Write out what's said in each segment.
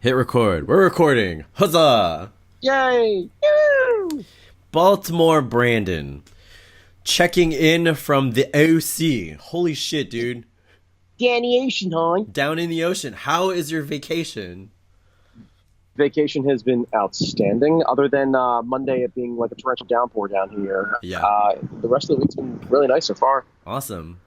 Hit record. We're recording. Huzzah! Yay! Woo! Baltimore Brandon. Checking in from the OC. Holy shit, dude. Danny Ocean, hon. Down in the ocean. How is your vacation? Vacation has been outstanding, other than Monday it being like a torrential downpour down here. Yeah. The rest of the week's been really nice so far. Awesome.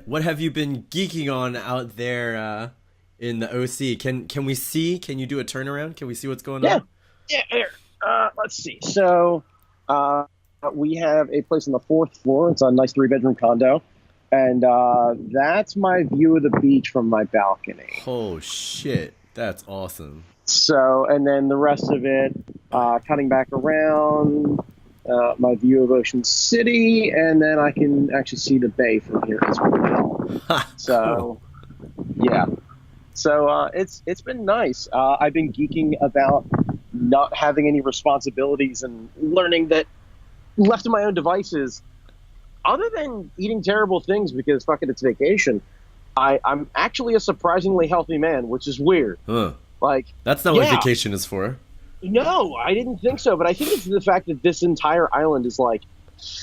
What have you been geeking on out there in the OC? Can we see? Can you do a turnaround? Can we see what's going on? Yeah. Here. Let's see. So we have a place on the 4th floor. It's a nice 3-bedroom condo, and that's my view of the beach from my balcony. Oh shit, that's awesome. So, and then the rest of it, cutting back around. My view of Ocean City, and then I can actually see the bay from here as well. So, yeah. So it's been nice. I've been geeking about not having any responsibilities and learning that left to my own devices, other than eating terrible things because fuck it, it's vacation, I'm actually a surprisingly healthy man, which is weird. Huh. Like, that's not what vacation is for. No, I didn't think so, but I think it's the fact that this entire island is like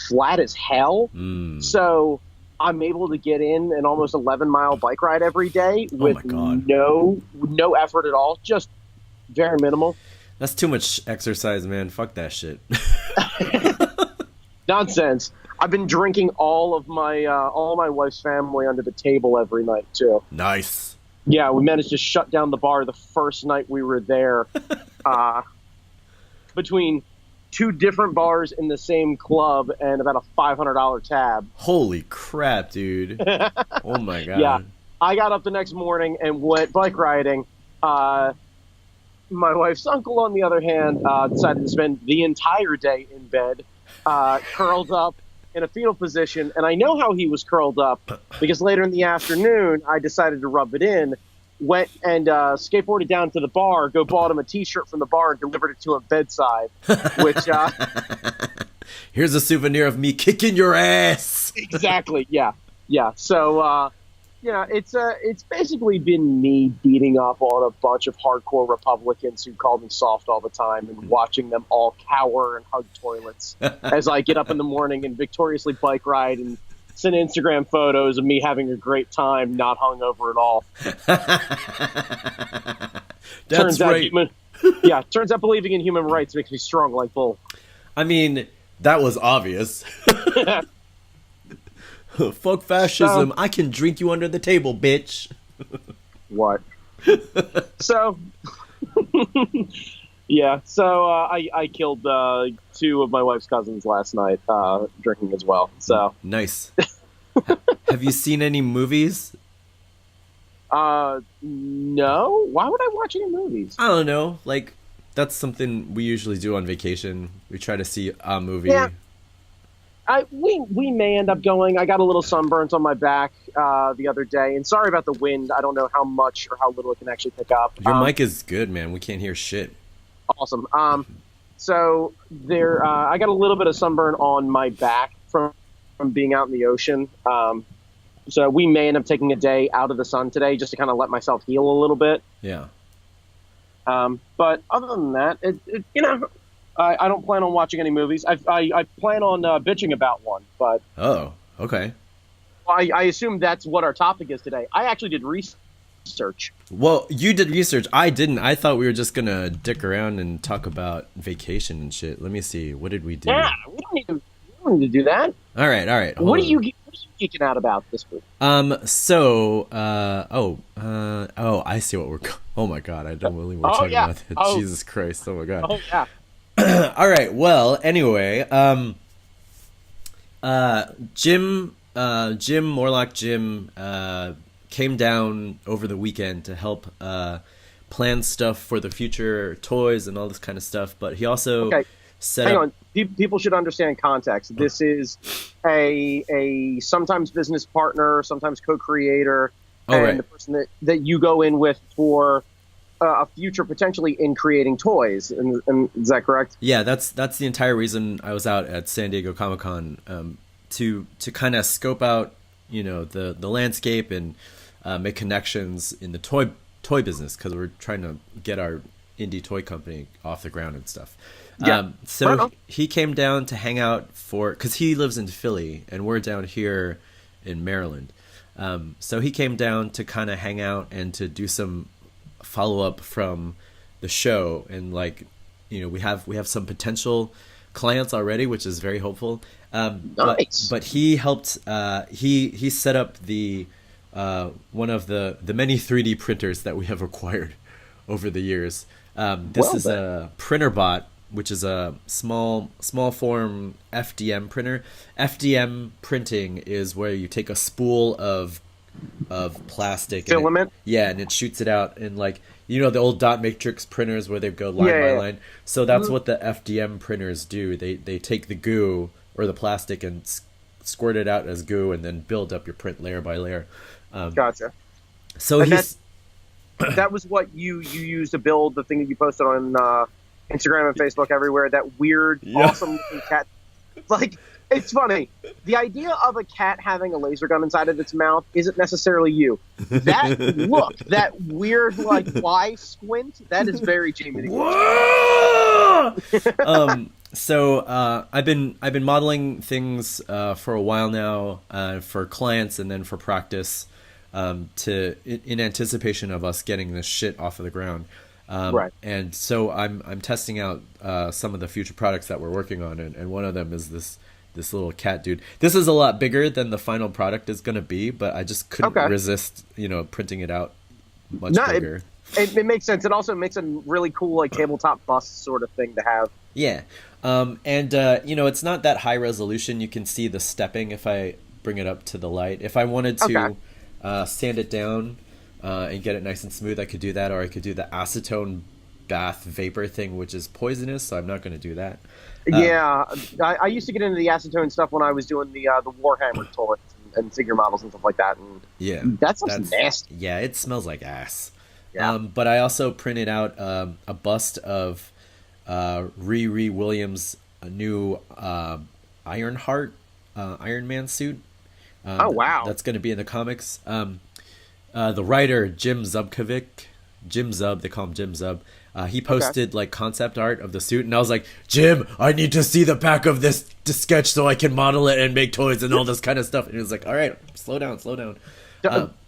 flat as hell. So I'm able to get in an almost 11-mile bike ride every day with no effort at all, just very minimal. That's too much exercise, man. Fuck that shit. Nonsense. I've been drinking all my wife's family under the table every night too. Nice. Yeah, we managed to shut down the bar the first night we were there. Between 2 different bars in the same club and about a $500 tab. Holy crap, dude. Oh my god. Yeah. I got up the next morning and went bike riding. My wife's uncle, on the other hand, decided to spend the entire day in bed, curled up in a fetal position. And I know how he was curled up because later in the afternoon, I decided to rub it in. Went and skateboarded down to the bar, bought him a T-shirt from the bar and delivered it to him bedside, which... Here's a souvenir of me kicking your ass! Exactly, yeah. So, it's basically been me beating up on a bunch of hardcore Republicans who call me soft all the time and watching them all cower and hug toilets as I get up in the morning and victoriously bike ride and send Instagram photos of me having a great time, not hungover at all. That's right. Turns out believing in human rights makes me strong like bull. I mean, that was obvious. Fuck fascism. I can drink you under the table, bitch. What? So... Yeah, so I killed 2 of my wife's cousins last night drinking as well. So nice. Have you seen any movies? No. Why would I watch any movies? I don't know. Like, that's something we usually do on vacation. We try to see a movie. Yeah. We may end up going. I got a little sunburnt on my back the other day, and sorry about the wind. I don't know how much or how little it can actually pick up. Your mic is good, man. We can't hear shit. Awesome. So there, I got a little bit of sunburn on my back from being out in the ocean. So we may end up taking a day out of the sun today just to kind of let myself heal a little bit. Yeah. But other than that, I don't plan on watching any movies. I plan on bitching about one, but... Oh, okay. I assume that's what our topic is today. I actually did research. Well, you did research. I didn't. I thought we were just gonna dick around and talk about vacation and shit. Let me see. What did we do? Yeah, we don't need to do that. All right. What are you geeking out about this week? So, I see what we're. Oh my god, I don't really want to talk about that. Jesus Christ. Oh my god. Oh yeah. All right. Well, anyway, Morlock Jim came down over the weekend to help plans stuff for the future toys and all this kind of stuff. But he also Okay, set hang up. on. People should understand context. This is a sometimes business partner, sometimes co-creator, Oh, and right. the person that you go in with for a future potentially in creating toys. And is that correct? Yeah, that's the entire reason I was out at San Diego Comic Con, to kind of scope out, the landscape and make connections in the toy business, because we're trying to get our indie toy company off the ground and stuff. Yeah. So Right on. he came down to hang out because he lives in Philly and we're down here in Maryland. So he came down to kind of hang out and to do some follow up from the show, and like, we have some potential clients already, which is very hopeful. Nice. But he helped. He set up the one of the many 3D printers that we have acquired over the years. This Well is then. a printer bot, which is a small form FDM printer. FDM printing is where you take a spool of plastic Filament? and it shoots it out, and like, the old dot matrix printers where they go line Yeah, by yeah. line. So that's what the FDM printers do. They take the goo or the plastic and squirt it out as goo, and then build up your print layer by layer. Gotcha. So And he's that was what you used to build the thing that you posted on Instagram and Facebook everywhere. That weird, Yeah. awesome looking cat. Like, it's funny. The idea of a cat having a laser gun inside of its mouth isn't necessarily you. That look, that weird like fly squint, that is very Jamie. Whoa! So I've been modeling things for a while now, for clients and then for practice, in anticipation of us getting this shit off of the ground. Right. And so I'm testing out some of the future products that we're working on, and one of them is this little cat dude. This is a lot bigger than the final product is going to be, but I just couldn't Okay. resist, printing it out much No, bigger. it makes sense. It also makes a really cool like tabletop bust sort of thing to have. Yeah. It's not that high resolution. You can see the stepping if I bring it up to the light. If I wanted to sand it down and get it nice and smooth, I could do that, or I could do the acetone bath vapor thing, which is poisonous, so I'm not going to do that. Yeah, I used to get into the acetone stuff when I was doing the Warhammer toys and figure models and stuff like that. And Yeah. that stuff's nasty. Yeah, it smells like ass. Yeah. But I also printed out a bust of Riri Williams' new Ironheart Iron Man suit. Oh, wow. That's going to be in the comics. The writer Jim Zub, they call him Jim Zub. He posted like concept art of the suit, and I was like, Jim, I need to see the back of this sketch so I can model it and make toys and all this kind of stuff. And he was like, all right, slow down.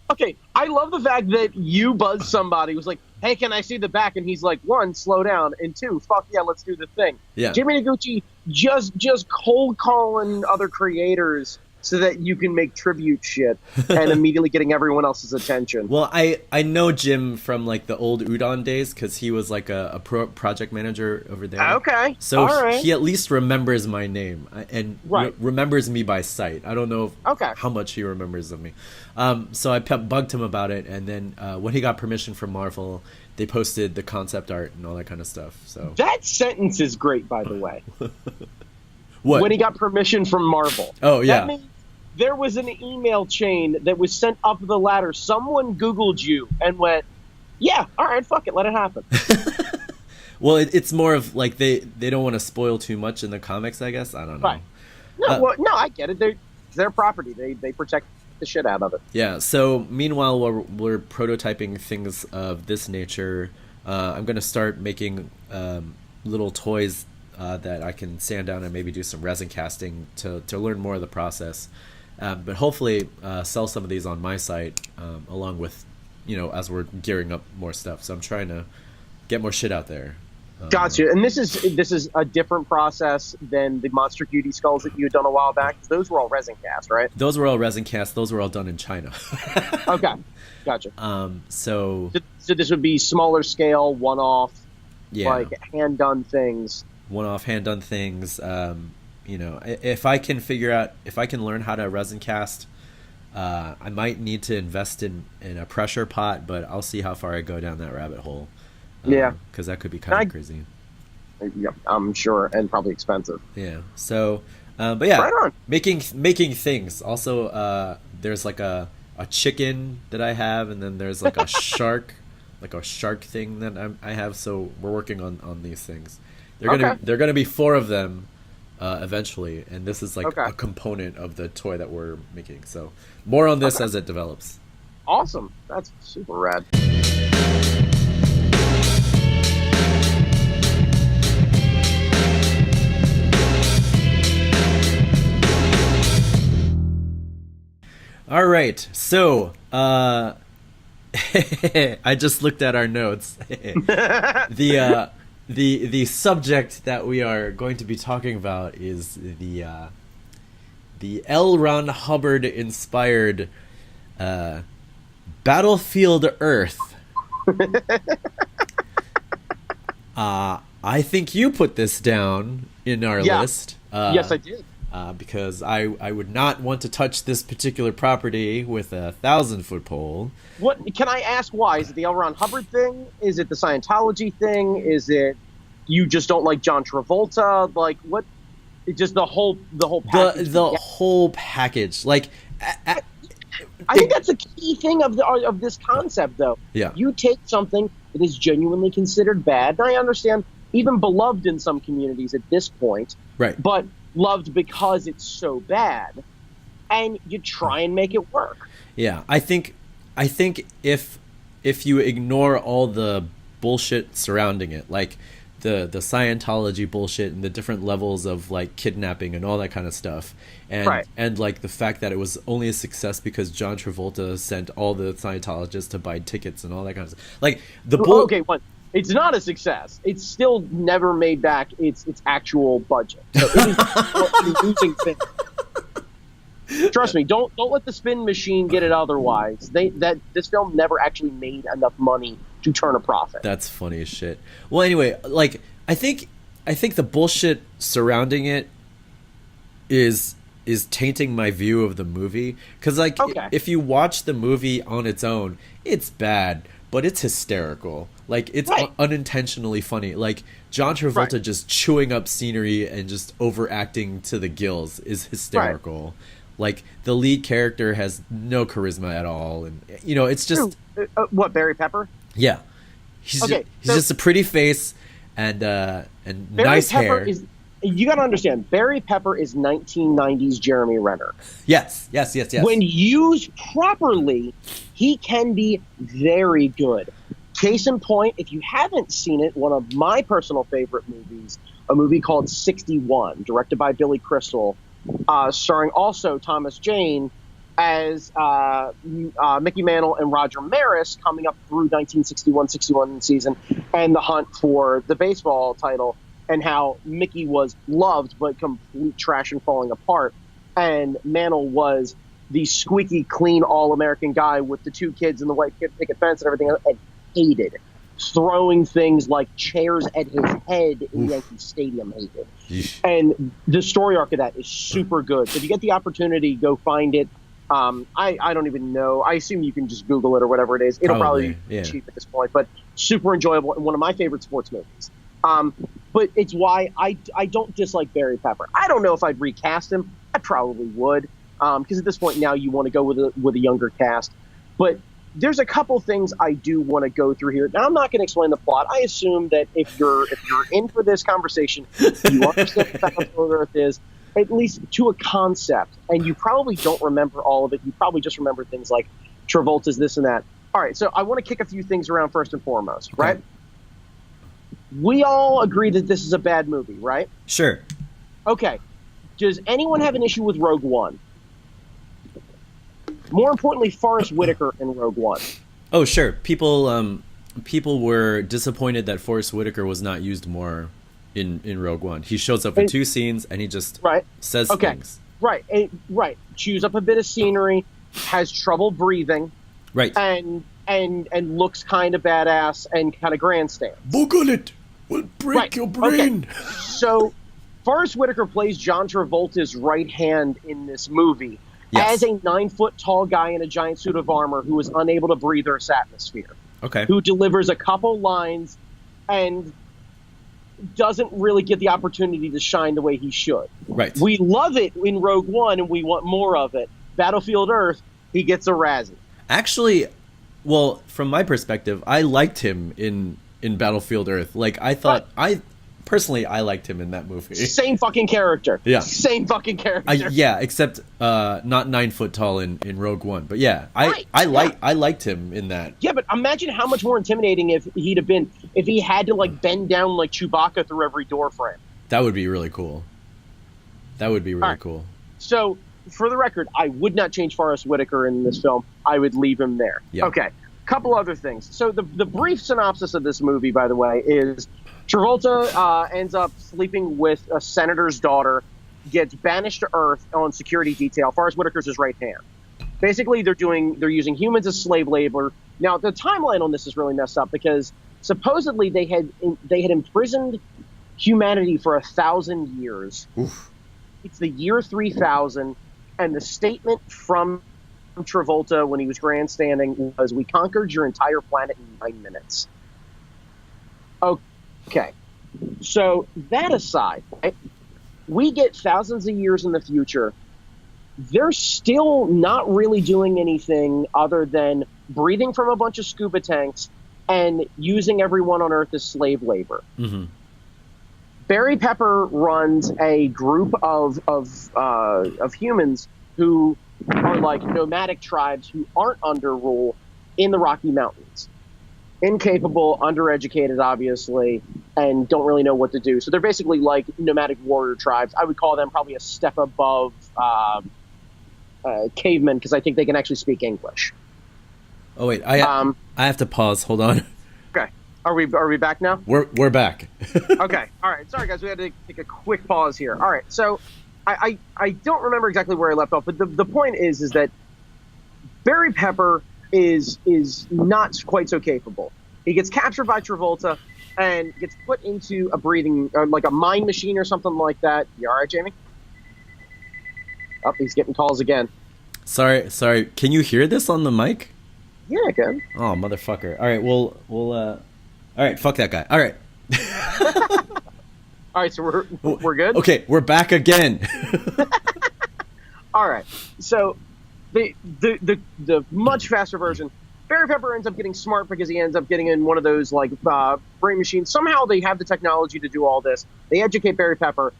Okay, I love the fact that you buzzed somebody who was like, hey, can I see the back? And he's like, one, slow down, and two, fuck yeah, let's do the thing. Yeah. Jimmy Noguchi just cold calling other creators so that you can make tribute shit and immediately getting everyone else's attention. Well, I know Jim from like the old Udon days, because he was like a project manager over there. Okay, So all right. he at least remembers my name and Right. remembers me by sight. I don't know Okay. how much he remembers of me. So I bugged him about it, and then when he got permission from Marvel, they posted the concept art and all that kind of stuff. So That sentence is great, by the way. what? When he got permission from Marvel. Oh, yeah. That means there was an email chain that was sent up the ladder. Someone Googled you and went, yeah, all right, fuck it, let it happen. Well, it's more of like they don't want to spoil too much in the comics, I guess. I don't know. Right. No, I get it. It's their property. They protect the shit out of it. Yeah. So meanwhile, we're prototyping things of this nature, I'm gonna start making little toys that I can sand down and maybe do some resin casting to learn more of the process. But hopefully sell some of these on my site, along with, as we're gearing up more stuff. So I'm trying to get more shit out there. Gotcha. And this is a different process than the Monster Cutie skulls that you had done a while back. Those were all resin cast, right? Those were all resin cast. Those were all done in China. Okay. Gotcha. So So this would be smaller scale, one-off, yeah, like hand-done things. one-off hand-done things. If I can learn how to resin cast, I might need to invest in a pressure pot, but I'll see how far I go down that rabbit hole. Yeah. Because that could be kind I, of crazy. yeah, I'm sure, and probably expensive. Yeah. So, but yeah, Right on. making things. Also, there's like a chicken that I have, and then there's like a shark thing that I have. So we're working on these things. They're gonna be four of them eventually, and this is like a component of the toy that we're making. So more on this as it develops. Awesome. That's super rad. All right, so I just looked at our notes. The subject that we are going to be talking about is the L. Ron Hubbard inspired Battlefield Earth. I think you put this down in our list. Yes, I did. Because I would not want to touch this particular property with a 1,000-foot pole. What can I ask? Why is it the L. Ron Hubbard thing? Is it the Scientology thing? Is it you just don't like John Travolta? Like what? It's just the whole package. The whole package. Like I think that's a key thing of this concept, though. Yeah. You take something that is genuinely considered bad, and I understand even beloved in some communities at this point, right? But loved because it's so bad, and you try and make it work. Yeah, I think if you ignore all the bullshit surrounding it, like the Scientology bullshit and the different levels of like kidnapping and all that kind of stuff, and like the fact that it was only a success because John Travolta sent all the Scientologists to buy tickets and all that kind of stuff. Like it's not a success. It's still never made back its actual budget. So it is a losing thing. Trust me, don't let the spin machine get it otherwise. This film never actually made enough money to turn a profit. That's funny as shit. Well, anyway, like I think the bullshit surrounding it is tainting my view of the movie, because like if you watch the movie on its own, it's bad, but it's hysterical. Like it's unintentionally funny. Like John Travolta just chewing up scenery and just overacting to the gills is hysterical. Like the lead character has no charisma at all, and it's just what, Barry Pepper? Yeah, he's just a pretty face and nice hair. You got to understand, Barry Pepper is 1990s Jeremy Renner. Yes. When used properly, he can be very good. Case in point, if you haven't seen it, one of my personal favorite movies, a movie called 61, directed by Billy Crystal, starring also Thomas Jane as Mickey Mantle and Roger Maris, coming up through 1961 season and the hunt for the baseball title, and how Mickey was loved but complete trash and falling apart, and Mantle was the squeaky clean All-American guy with the two kids and the white picket fence and everything, and hated throwing things like chairs at his head in Yankee Stadium. Hated. Yeesh. And the story arc of that is super good. So if you get the opportunity, go find it. I don't even know. I assume you can just Google it or whatever it is. It'll probably be cheap at this point, but super enjoyable and one of my favorite sports movies. But it's why I don't dislike Barry Pepper. I don't know if I'd recast him. I probably would, because at this point now you want to go with a younger cast. But there's a couple things I do want to go through here. Now, I'm not going to explain the plot. I assume that if you're in for this conversation, you understand what Battlefield Earth is, at least to a concept, and you probably don't remember all of it. You probably just remember things like Travolta's this and that. All right, so I want to kick a few things around first and foremost, right? We all agree that this is a bad movie, right? Sure. Okay. Does anyone have an issue with Rogue One? More importantly, Forrest Whitaker in Rogue One. Oh, sure. People were disappointed that Forrest Whitaker was not used more in Rogue One. He shows up in two scenes and he just says things. Right. Chews up a bit of scenery, has trouble breathing. Right. And looks kind of badass and kind of grandstands. Google it. We'll break your brain. Okay. So Forrest Whitaker plays John Travolta's right hand in this movie. As a 9-foot tall guy in a giant suit of armor who is unable to breathe Earth's atmosphere. Okay. Who delivers a couple lines and doesn't really get the opportunity to shine the way he should. Right. We love it in Rogue One, and we want more of it. Battlefield Earth, he gets a Razzie. Actually, well, from my perspective, I liked him in Battlefield Earth. Like, I thought, I liked him in that movie. Same fucking character. Yeah. Same fucking character. Yeah, except not 9 foot tall in Rogue One. But yeah, I liked him in that. Yeah, but imagine how much more intimidating if he had to like bend down like Chewbacca through every door frame. That would be really cool. Cool. So, for the record, I would not change Forrest Whitaker in this film. I would leave him there. Yeah. Okay. Couple other things. So the brief synopsis of this movie, by the way, is Travolta ends up sleeping with a senator's daughter, gets banished to Earth on security detail. Forrest Whitaker's his right hand. Basically, they're using humans as slave labor. Now, the timeline on this is really messed up because supposedly they had imprisoned humanity for 1,000 years. Oof. It's the year 3000, and the statement from Travolta when he was grandstanding was, "We conquered your entire planet in 9 minutes." Okay, so that aside, right, we get thousands of years in the future. They're still not really doing anything other than breathing from a bunch of scuba tanks and using everyone on Earth as slave labor. Mm-hmm. Barry Pepper runs a group of humans who are like nomadic tribes who aren't under rule in the Rocky Mountains. Incapable, undereducated, obviously, and don't really know what to do. So they're basically like nomadic warrior tribes. I would call them probably a step above cavemen because I think they can actually speak English. Oh wait, I have to pause. Hold on. Okay, are we back now? We're back. Okay, all right. Sorry guys, we had to take a quick pause here. All right, so I don't remember exactly where I left off, but the point is that Barry Pepper is not quite so capable. He gets captured by Travolta and gets put into a breathing, like a mind machine or something like that. You all right, Jamie? Oh, he's getting calls again. Sorry. Can you hear this on the mic? Yeah, I can. Oh, motherfucker. All right, we'll all right, fuck that guy. All right. All right, so we're good? Okay, we're back again. All right. So the much faster version, Barry Pepper ends up getting smart because he ends up getting in one of those like brain machines. Somehow they have the technology to do all this. They educate Barry Pepper,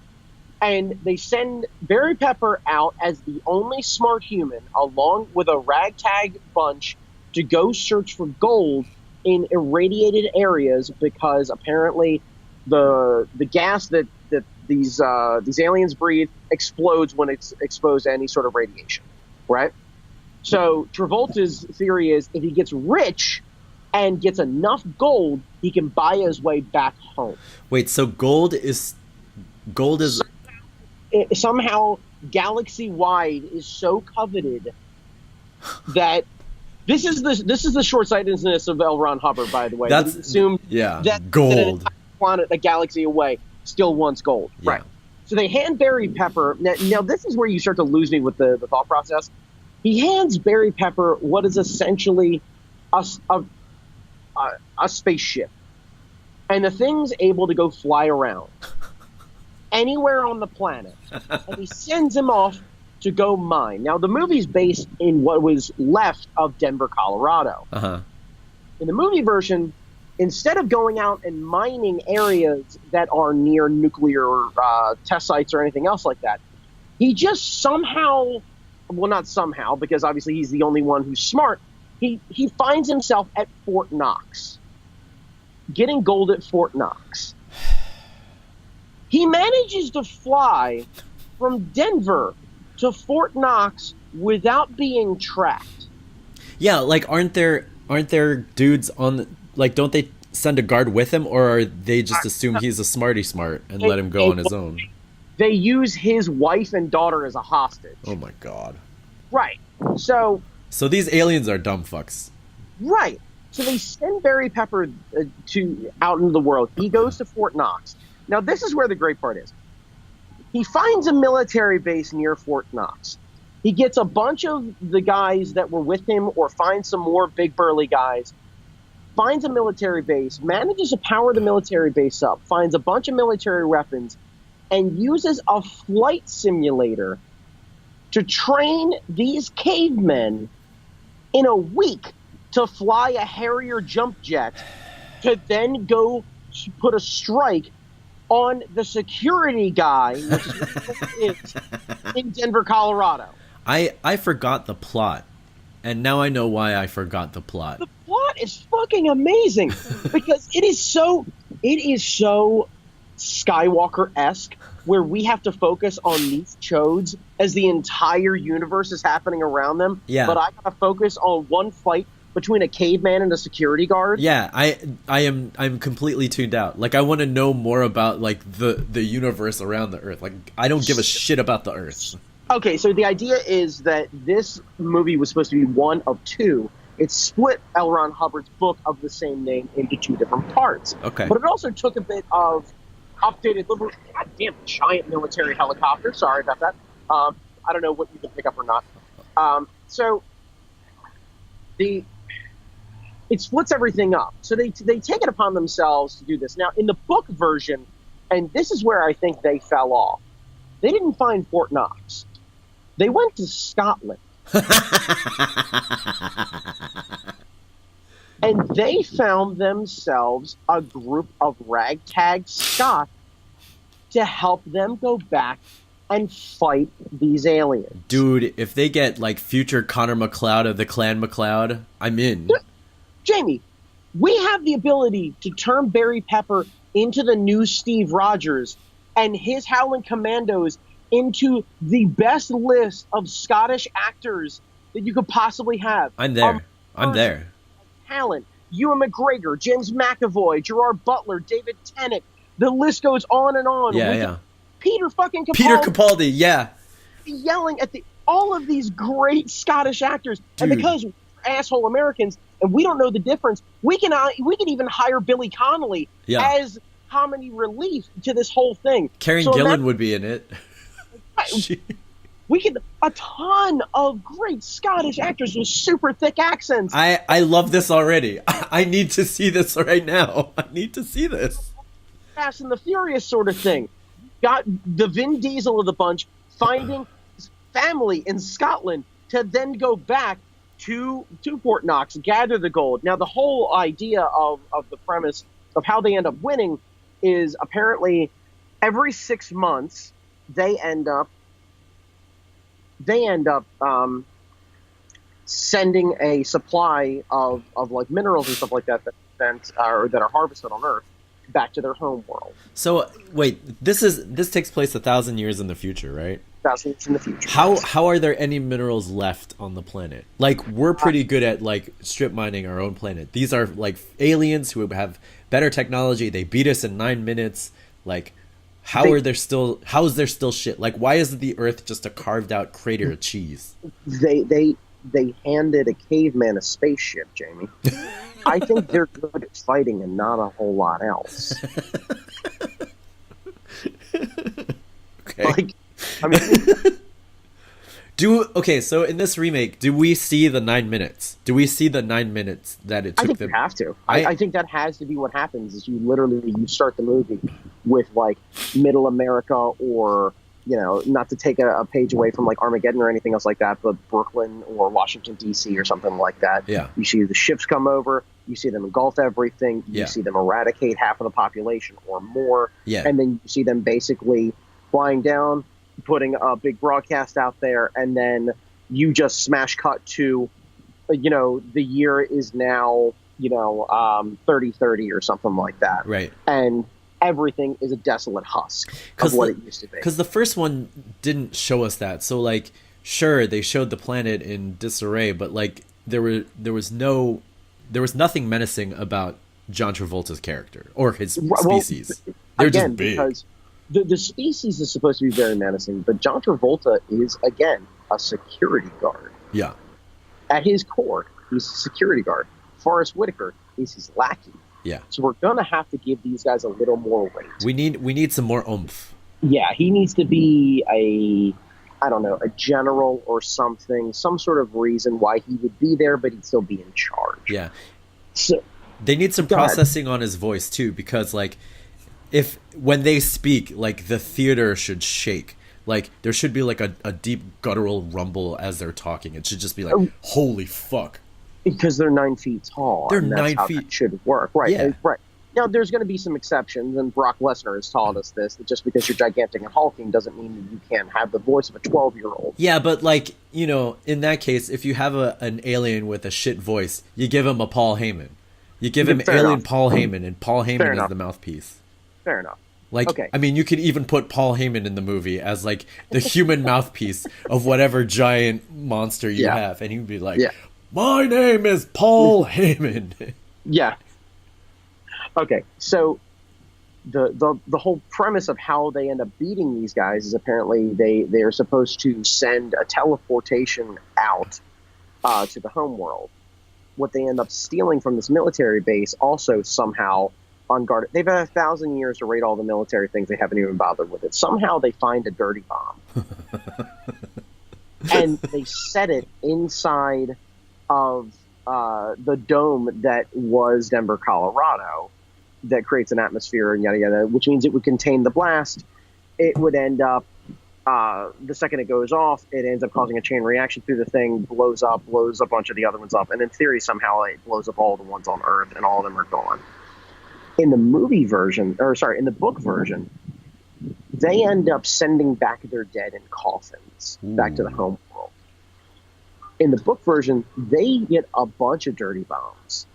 and they send Barry Pepper out as the only smart human, along with a ragtag bunch, to go search for gold in irradiated areas because apparently the gas that these aliens breathe explodes when it's exposed to any sort of radiation, right? So Travolta's theory is if he gets rich and gets enough gold, he can buy his way back home. Wait, so gold is somehow galaxy wide is so coveted that this is the short-sightedness of L. Ron Hubbard, by the way. That's he assumed that an gold entire planet a galaxy away still wants gold. Yeah. Right. So they hand Barry Pepper. Now this is where you start to lose me with the thought process. He hands Barry Pepper what is essentially a spaceship. And the thing's able to go fly around anywhere on the planet. And he sends him off to go mine. Now, the movie's based in what was left of Denver, Colorado. Uh-huh. In the movie version, instead of going out and mining areas that are near nuclear test sites or anything else like that, he just somehow, well, not somehow, because obviously he's the only one who's smart, he finds himself at Fort Knox, getting gold at Fort Knox. He manages to fly from Denver to Fort Knox without being tracked. Yeah, like aren't there dudes on like don't they send a guard with him, or are they just assume he's a smarty smart and let him go on his own? They use his wife and daughter as a hostage. Oh my god. Right. So these aliens are dumb fucks. Right. So they send Barry Pepper out into the world. He goes to Fort Knox. Now this is where the great part is. He finds a military base near Fort Knox. He gets a bunch of the guys that were with him or finds some more big burly guys. finds a military base, manages to power the military base up, finds a bunch of military weapons, and uses a flight simulator to train these cavemen in a week to fly a Harrier jump jet to then go put a strike on the security guy, which is what it is, in Denver, Colorado. I forgot the plot, and now I know why I forgot the plot. The plot is fucking amazing because it is so Skywalker-esque, where we have to focus on these chodes as the entire universe is happening around them. Yeah. But I gotta focus on one fight between a caveman and a security guard. Yeah, I'm completely tuned out. Like, I want to know more about like the universe around the Earth. Like, I don't give a shit about the Earth. Okay, so the idea is that this movie was supposed to be one of two. It split L. Ron Hubbard's book of the same name into two different parts. Okay. But it also took a bit of updated goddamn giant military helicopter. Sorry about that. I don't know what you can pick up or not. So it splits everything up. So they take it upon themselves to do this. Now, in the book version, and this is where I think they fell off, they didn't find Fort Knox. They went to Scotland. And they found themselves a group of ragtag Scots to help them go back and fight these aliens. Dude, if they get like future Connor McLeod of the Clan McLeod, I'm in. Jamie, we have the ability to turn Barry Pepper into the new Steve Rogers and his Howling Commandos into the best list of Scottish actors that you could possibly have. I'm there. I'm there. Talent. Ewan McGregor, James McAvoy, Gerard Butler, David Tennant. The list goes on and on. Yeah, yeah. Peter fucking Capaldi. Peter Capaldi, yeah. Yelling at all of these great Scottish actors. Dude. And because we're asshole Americans and we don't know the difference, we can even hire Billy Connolly as comedy relief to this whole thing. Karen Gillan would be in it. We could a ton of great Scottish actors with super thick accents. I love this already. I need to see this right now. I need to see this. Fast and the Furious sort of thing. Got the Vin Diesel of the bunch finding his family in Scotland to then go back to Fort Knox, gather the gold. Now, the whole idea of the premise of how they end up winning is apparently every 6 months they end up sending a supply of like minerals and stuff like that that are harvested on Earth back to their home world. So wait, this takes place 1,000 years in the future, right? 1,000 years in the future. How are there any minerals left on the planet? Like, we're pretty good at like strip mining our own planet. These are like aliens who have better technology. They beat us in 9 minutes. Like, how is there still shit? Like, why is the Earth just a carved out crater of cheese? They handed a caveman a spaceship, Jamie. I think they're good at fighting and not a whole lot else. Okay. Like, I mean, so in this remake, do we see the 9 minutes? Do we see the 9 minutes that it took I think them? you have to. I think that has to be what happens. Is you start the movie with like Middle America, or not to take a page away from like Armageddon or anything else like that, but Brooklyn or Washington D.C. or something like that. Yeah. You see the ships come over. You see them engulf everything. You see them eradicate half of the population or more. Yeah. And then you see them basically flying down, putting a big broadcast out there, and then you just smash cut to, the year is now, 3030 or something like that. Right. And everything is a desolate husk of what it used to be. Because the first one didn't show us that. So, like, sure, they showed the planet in disarray, but like there was nothing menacing about John Travolta's character or his species. They're again, just big. Because the species is supposed to be very menacing, but John Travolta is, again, a security guard. Yeah. At his core, he's a security guard. Forrest Whitaker is his lackey. Yeah. So we're going to have to give these guys a little more weight. We need some more oomph. Yeah, he needs to be a general or something, some sort of reason why he would be there, but he'd still be in charge. Yeah. So They need some Go ahead. processing on his voice too, because like if when they speak, like the theater should shake. Like there should be like a deep guttural rumble as they're talking. It should just be like, holy fuck. Because they're 9 feet tall, They're and that's nine how feet. that should work. Right, Yeah. right. Now, there's going to be some exceptions, and Brock Lesnar has taught us this, that just because you're gigantic and hulking doesn't mean that you can't have the voice of a 12-year-old. Yeah, but like, you know, in that case, if you have an alien with a shit voice, you give him a Paul Heyman. You give him Fair alien enough. Paul Heyman, and Paul Fair Heyman is enough. the mouthpiece. Fair enough. Like, Okay. I mean, you could even put Paul Heyman in the movie as like the human mouthpiece of whatever giant monster you Yeah. have, and he would be like, Yeah. "My name is Paul Heyman." Yeah. Okay, so the whole premise of how they end up beating these guys is apparently they're supposed to send a teleportation out to the home world. What they end up stealing from this military base also somehow unguarded. They've had 1,000 years to raid all the military things. They haven't even bothered with it. Somehow they find a dirty bomb. And they set it inside of the dome that was Denver, Colorado, that creates an atmosphere and yada yada, which means it would contain the blast. It would end up, the second it goes off, it ends up causing a chain reaction through the thing, blows a bunch of the other ones up, and in theory, somehow it blows up all the ones on Earth, and all of them are gone. In the in the book version, they end up sending back their dead in coffins back to the home world. In the book version, they get a bunch of dirty bombs,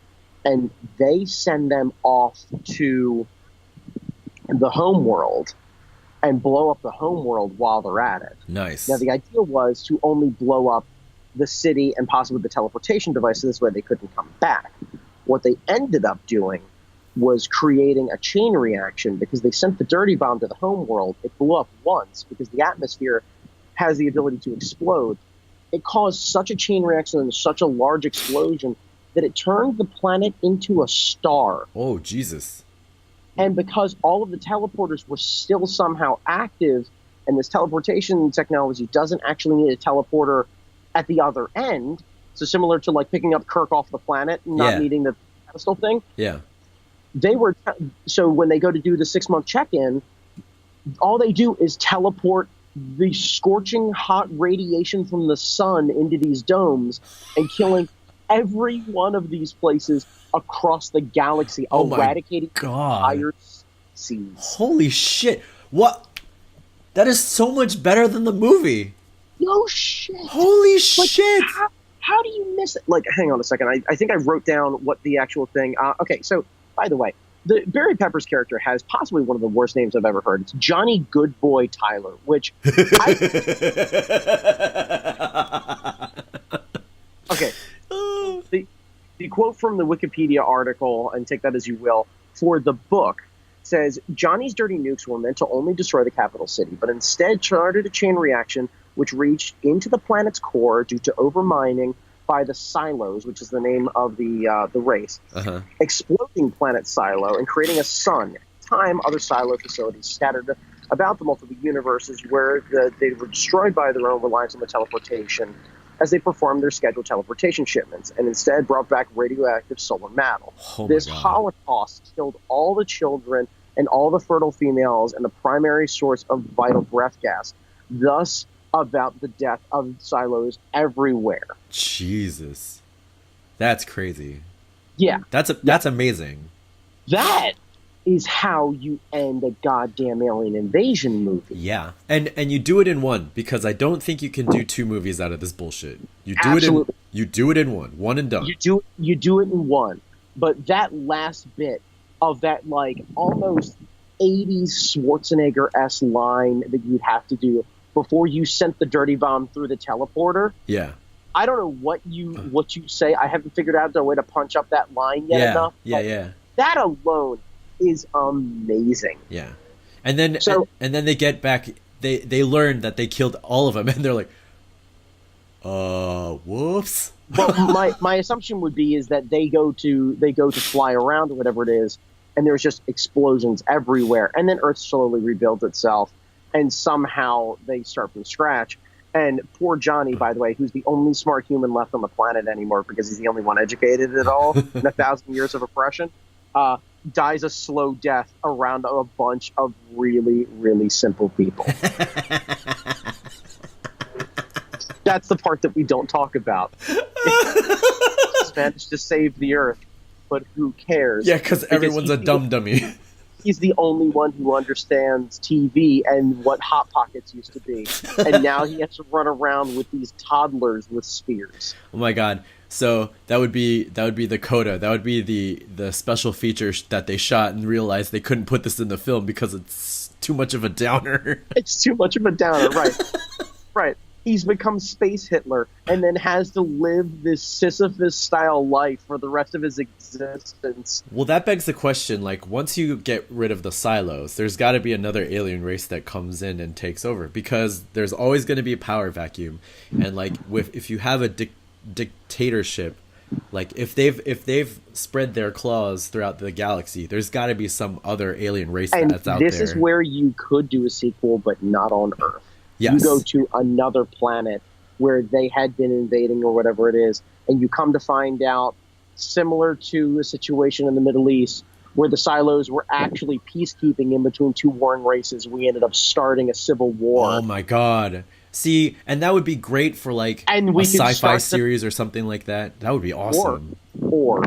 and they send them off to the home world and blow up the home world while they're at it. Nice. Now, the idea was to only blow up the city and possibly the teleportation device, so this way they couldn't come back. What they ended up doing was creating a chain reaction, because they sent the dirty bomb to the home world. It blew up once because the atmosphere has the ability to explode. It caused such a chain reaction and such a large explosion that it turned the planet into a star. Oh, Jesus. And because all of the teleporters were still somehow active, and this teleportation technology doesn't actually need a teleporter at the other end, so similar to like picking up Kirk off the planet and not needing the pedestal thing, Yeah. so when they go to do the 6-month check-in, all they do is teleport the scorching hot radiation from the sun into these domes and killing every one of these places across the galaxy, eradicating entire species. Holy shit. What? That is so much better than the movie. No shit. Holy shit. How do you miss it? Like, hang on a second. I think I wrote down what the actual thing... okay, so, by the way, the Barry Pepper's character has possibly one of the worst names I've ever heard. It's Johnny Goodboy Tyler, which... Okay. The quote from the Wikipedia article, and take that as you will, for the book, says, Johnny's dirty nukes were meant to only destroy the capital city, but instead started a chain reaction which reached into the planet's core due to overmining by the Silos, which is the name of the race, exploding planet Silo and creating a sun. Time, other Silo facilities scattered about the multiple universes where they were destroyed by their own reliance on the teleportation as they performed their scheduled teleportation shipments, and instead brought back radioactive solar metal. This Holocaust killed all the children and all the fertile females and the primary source of vital breath gas, thus about the death of silos everywhere. Jesus. That's crazy. Yeah. That's amazing. That is how you end a goddamn alien invasion movie. Yeah. And you do it in one, because I don't think you can do 2 movies out of this bullshit. You do it in one and done. You do it in one. But that last bit of that like almost 80s Schwarzenegger-esque line that you'd have to do before you sent the dirty bomb through the teleporter. Yeah. I don't know what you say. I haven't figured out a way to punch up that line yet enough. Yeah. That alone is amazing. Yeah. And then they get back, they learn that they killed all of them, and they're like, whoops. Well, my assumption would be is that they go to fly around or whatever it is, and there's just explosions everywhere, and then Earth slowly rebuilds itself, and somehow they start from scratch. And poor Johnny, by the way, who's the only smart human left on the planet anymore because he's the only one educated at all in 1,000 years of oppression, dies a slow death around a bunch of really, really simple people. That's the part that we don't talk about. He's managed to save the Earth, but who cares? Yeah, because everyone's a dummy. He's the only one who understands TV and what Hot Pockets used to be. And now he has to run around with these toddlers with spears. Oh my god. So that would be the coda. That would be the special feature that they shot and realized they couldn't put this in the film because it's too much of a downer. It's too much of a downer, right. Right. He's become Space Hitler and then has to live this Sisyphus-style life for the rest of his existence. Well, that begs the question, like, once you get rid of the silos, there's got to be another alien race that comes in and takes over, because there's always going to be a power vacuum. And, like, if you have a dictatorship, like, if they've spread their claws throughout the galaxy, there's got to be some other alien race that's out there. This is where you could do a sequel, but not on Earth. Yes. You go to another planet where they had been invading or whatever it is, and you come to find out, similar to a situation in the Middle East, where the silos were actually peacekeeping in between two warring races. We ended up starting a civil war. Oh my god. See, and that would be great for like a sci-fi series or something like that. That would be awesome. Or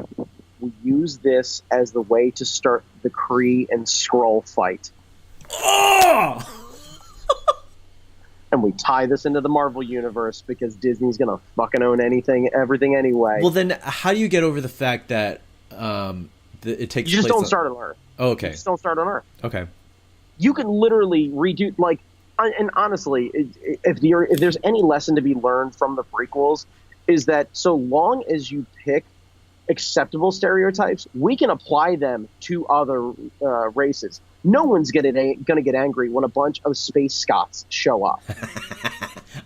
we use this as the way to start the Kree and Skrull fight. Oh! And we tie this into the Marvel universe because Disney's gonna fucking own everything anyway. Well, then how do you get over the fact that it takes? You just place don't start on Earth. Oh, okay. You just don't start on Earth. Okay. You can literally redo, like, and honestly, if there's any lesson to be learned from the prequels, is that so long as you pick acceptable stereotypes, we can apply them to other races. No one's going to get angry when a bunch of Space Scots show up.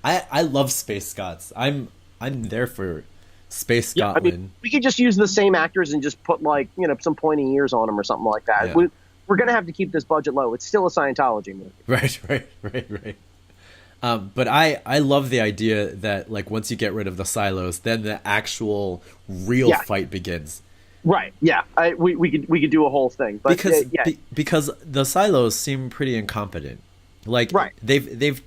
I love Space Scots. I'm there for Space Scotland. I mean, we could just use the same actors and just put, like, some pointy ears on them or something like that. Yeah. We're going to have to keep this budget low. It's still a Scientology movie. Right. But I love the idea that, like, once you get rid of the silos, then the actual real fight begins. Right. Yeah. We could do a whole thing, but because the silos seem pretty incompetent. Like, right. They've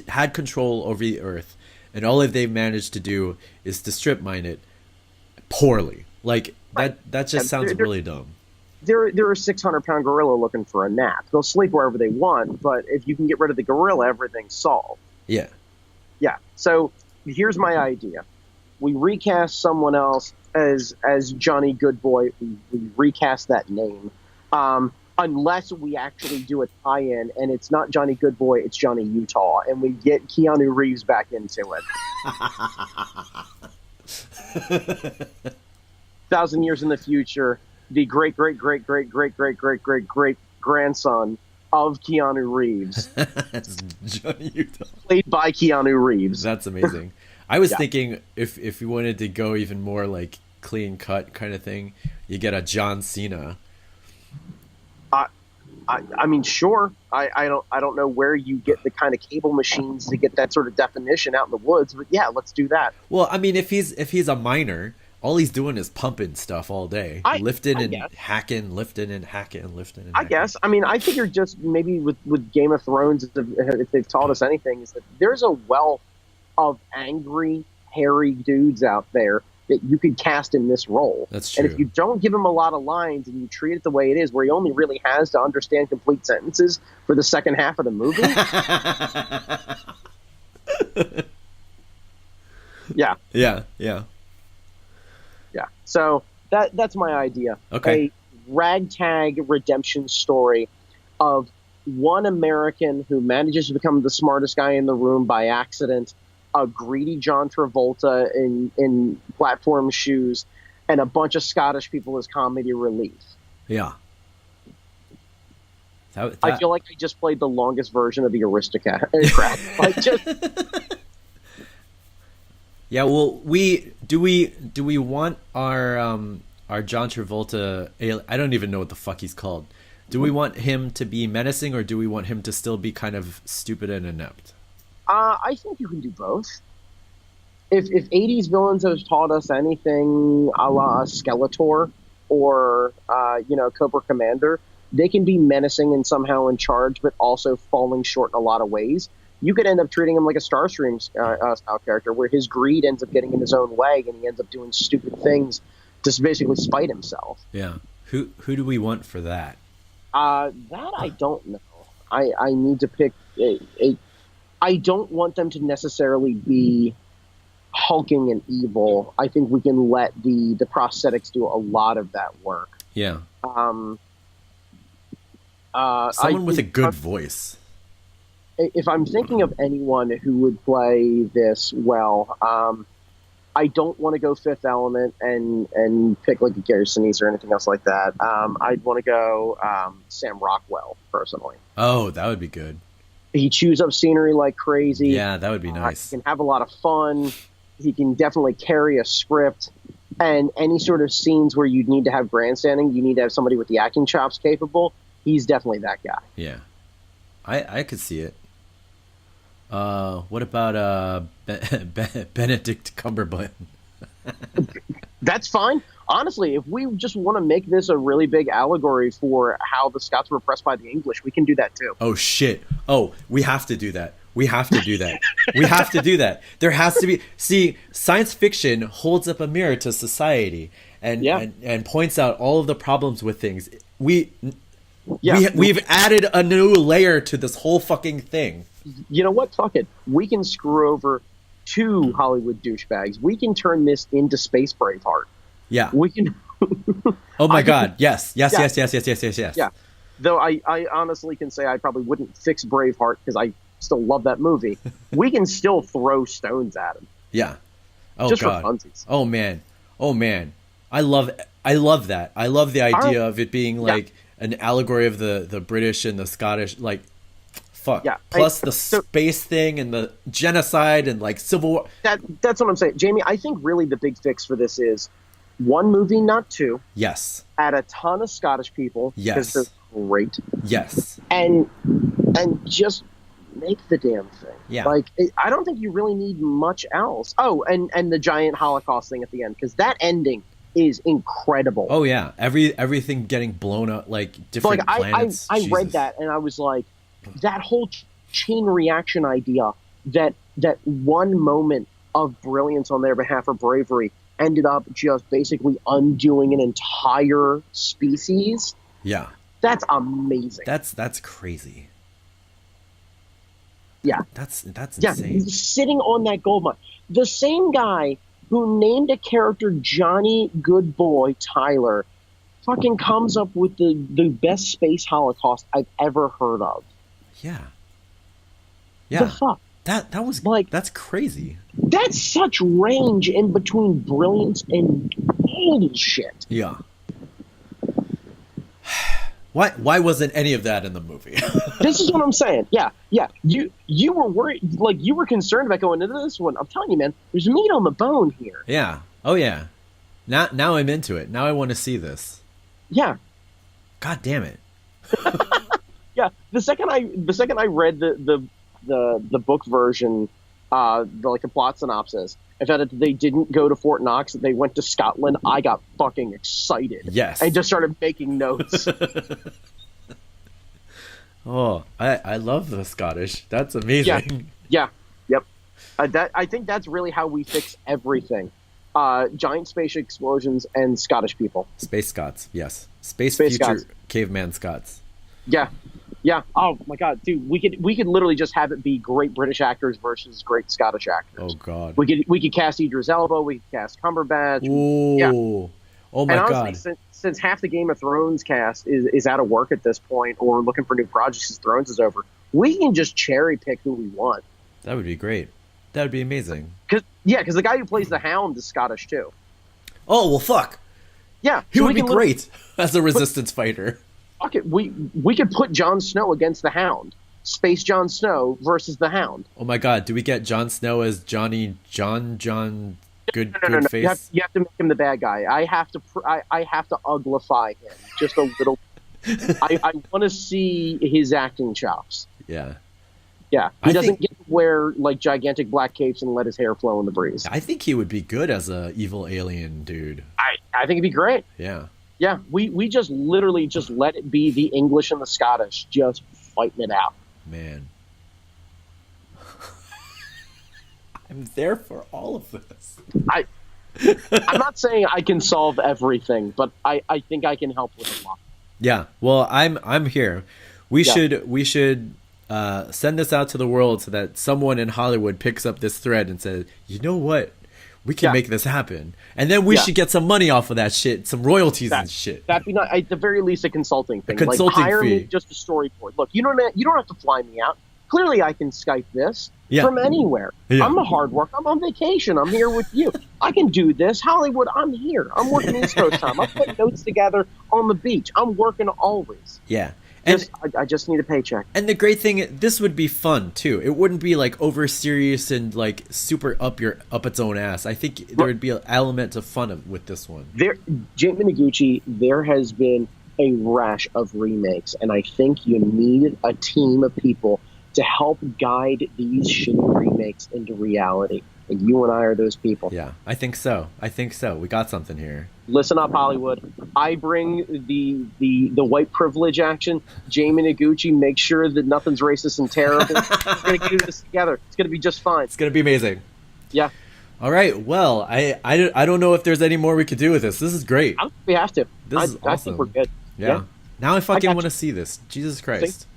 had control over the Earth, and all they've managed to do is to strip mine it poorly. Like, that just sounds really dumb. They're a 600-pound gorilla looking for a nap. They'll sleep wherever they want, but if you can get rid of the gorilla, everything's solved. Yeah. Yeah. So here's my idea. We recast someone else as Johnny Goodboy. We recast that name. Unless we actually do a tie-in, and it's not Johnny Goodboy, it's Johnny Utah, and we get Keanu Reeves back into it. 1,000 years in the future, the great grandson of Keanu Reeves. Johnny Utah. Played by Keanu Reeves. That's amazing. I was thinking if you wanted to go even more like clean cut kind of thing, you get a John Cena. I mean, sure. I don't know where you get the kind of cable machines to get that sort of definition out in the woods, but yeah, let's do that. Well, I mean, if he's a miner, all he's doing is pumping stuff all day, lifting and hacking, lifting and hacking, lifting and hacking. I guess. I mean, I figure just maybe with Game of Thrones, if they've taught us anything, is that there's a wealth of angry, hairy dudes out there that you could cast in this role. That's true. And if you don't give him a lot of lines and you treat it the way it is, where he only really has to understand complete sentences for the second half of the movie. Yeah. So that's my idea. Okay. A ragtag redemption story of one American who manages to become the smartest guy in the room by accident, a greedy John Travolta in platform shoes, and a bunch of Scottish people as comedy relief. Yeah. I feel like I just played the longest version of the Aristocrat. Yeah, well, do we want our John Travolta? I don't even know what the fuck he's called. Do we want him to be menacing, or do we want him to still be kind of stupid and inept? I think you can do both. If 80s villains have taught us anything, a la Skeletor or Cobra Commander, they can be menacing and somehow in charge, but also falling short in a lot of ways. You could end up treating him like a Starscream style character, where his greed ends up getting in his own way, and he ends up doing stupid things to basically spite himself. Yeah. Who do we want for that? That I don't know. I need to pick I don't want them to necessarily be hulking and evil. I think we can let the prosthetics do a lot of that work. Yeah. Someone with a good voice. If I'm thinking of anyone who would play this well, I don't want to go Fifth Element and pick like a Gary Sinise or anything else like that. I'd want to go Sam Rockwell, personally. Oh, that would be good. He chews up scenery like crazy. Yeah, that would be nice. He can have a lot of fun. He can definitely carry a script. And any sort of scenes where you need to have grandstanding, you need to have somebody with the acting chops capable. He's definitely that guy. Yeah. I could see it. What about Benedict Cumberbatch? That's fine. Honestly, if we just want to make this a really big allegory for how the Scots were oppressed by the English, we can do that too. Oh, shit. Oh, we have to do that. We have to do that. We have to do that. There has to be... See, science fiction holds up a mirror to society and points out all of the problems with things. We've added a new layer to this whole fucking thing. You know what? Fuck it. We can screw over two Hollywood douchebags. We can turn this into Space Braveheart. Yeah. We can. Oh my God! Yes. Yeah. Yes. Yeah. Though I honestly can say I probably wouldn't fix Braveheart because I still love that movie. We can still throw stones at him. Yeah. Oh just God. For funsies. Oh man. I love that. I love the idea of it being like an allegory of the British and the Scottish, like. Fuck. Yeah. Plus the space thing and the genocide and like civil war. That's what I'm saying, Jamie. I think really the big fix for this is one movie, not two. Yes. Add a ton of Scottish people. Yes. Because they're great. Yes. And just make the damn thing. Yeah. Like I don't think you really need much else. Oh, and the giant Holocaust thing at the end, because that ending is incredible. Oh yeah, everything getting blown up, like different planets. I read that and I was like, that whole chain reaction idea that one moment of brilliance on their behalf or bravery ended up just basically undoing an entire species. Yeah. That's amazing. That's crazy. Yeah. That's insane. Yeah, he's sitting on that gold mine. The same guy who named a character Johnny Good Boy Tyler fucking comes up with the best space holocaust I've ever heard of. Yeah. The fuck? That was like, that's crazy. That's such range in between brilliance and bullshit. Yeah. Why wasn't any of that in the movie? This is what I'm saying. Yeah. You were worried, like you were concerned about going into this one. I'm telling you, man, there's meat on the bone here. Yeah. Oh yeah. Now I'm into it. Now I want to see this. Yeah. God damn it. Yeah. The second I read the book version, the plot synopsis, I found out that they didn't go to Fort Knox, that they went to Scotland. I got fucking excited. Yes. And just started making notes. Oh, I love the Scottish. That's amazing. Yeah. Yep. I think that's really how we fix everything. Giant space explosions and Scottish people. Space Scots, yes. Space future Scots. caveman Scots. Yeah. Oh my God, dude, we could literally just have it be great British actors versus great Scottish actors. Oh God. We could cast Idris Elba. We could cast Cumberbatch. Ooh. Yeah. Oh my honestly, God. Since half the Game of Thrones cast is out of work at this point or looking for new projects as Thrones is over, we can just cherry pick who we want. That would be great. That would be amazing. Because the guy who plays the Hound is Scottish too. Oh well, fuck. Yeah, he would be great as a resistance fighter. Fuck it, we could put Jon Snow against the Hound. Space Jon Snow versus the Hound. Oh my God, do we get Jon Snow as John good face? You have to make him the bad guy. I have to uglify him just a little. I want to see his acting chops. Yeah. Yeah, I he doesn't think get to wear like gigantic black capes and let his hair flow in the breeze. I think he would be good as a evil alien dude. I think it'd be great. Yeah, Yeah, we just literally just let it be the English and the Scottish just fighting it out. man. I'm there for all of this. I I'm not saying I can solve everything, but I think I can help with a lot. Yeah, well, I'm here. We should send this out to the world so that someone in Hollywood picks up this thread and says, you know what, we can Yeah. make this happen, and then we Yeah. should get some money off of that shit, some royalties and shit. That'd be not, at the very least a consulting thing. consulting like hire me fee. just a storyboard. Look, you don't have to fly me out. Clearly, I can Skype this Yeah. from anywhere. Yeah. I'm a hard worker. I'm on vacation. I'm here with you. I can do this. Hollywood, I'm here. I'm working East Coast time. I'm putting notes together on the beach. I'm working always. Yeah, and I just need a paycheck. and the great thing, this would be fun too. It wouldn't be like over serious and like super up its own ass. I think there would be an element of fun with this one. Jamie Noguchi, there has been a rash of remakes, and I think you need a team of people to help guide these shitty remakes into reality. And you and I are those people. Yeah, I think so. We got something here. Listen up, Hollywood. I bring the white privilege action. Jamie Noguchi makes sure that nothing's racist and terrible. We're going to do this together. It's going to be just fine. It's gonna be amazing. Yeah. All right. Well, I don't know if there's any more we could do with this. This is great. I think we have to. This is I awesome. think we're good. Yeah. Now I fucking got want to you. see this. Jesus Christ.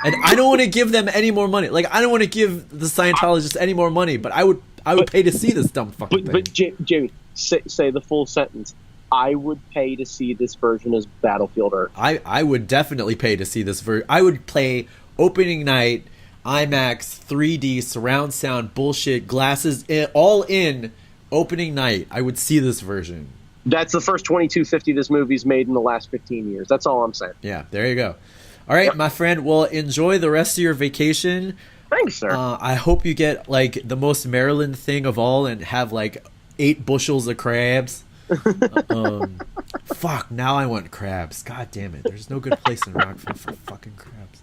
And I don't want to give them any more money. Like I don't want to give the Scientologists any more money, but I would pay to see this dumb fucking thing. But Jamie, say the full sentence. I would pay to see this version as Battlefield Earth. I would definitely pay to see this. I would play opening night, IMAX, 3D, surround sound, bullshit, glasses, all in opening night. I would see this version. That's the first 2250 this movie's made in the last 15 years. That's all I'm saying. Yeah, there you go. All right, my friend. Well, enjoy the rest of your vacation. Thanks, sir. I hope you get like the most Maryland thing of all and have like 8 bushels of crabs. Fuck, now I want crabs. God damn it. There's no good place in Rockville for fucking crabs.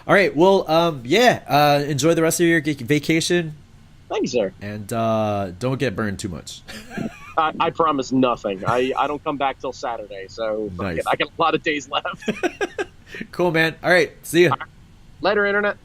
All right, well, enjoy the rest of your vacation. Thanks, sir. And don't get burned too much. I promise nothing. I don't come back till Saturday, so Nice. I got a lot of days left. Cool, man. All right, see ya. Later, Internet.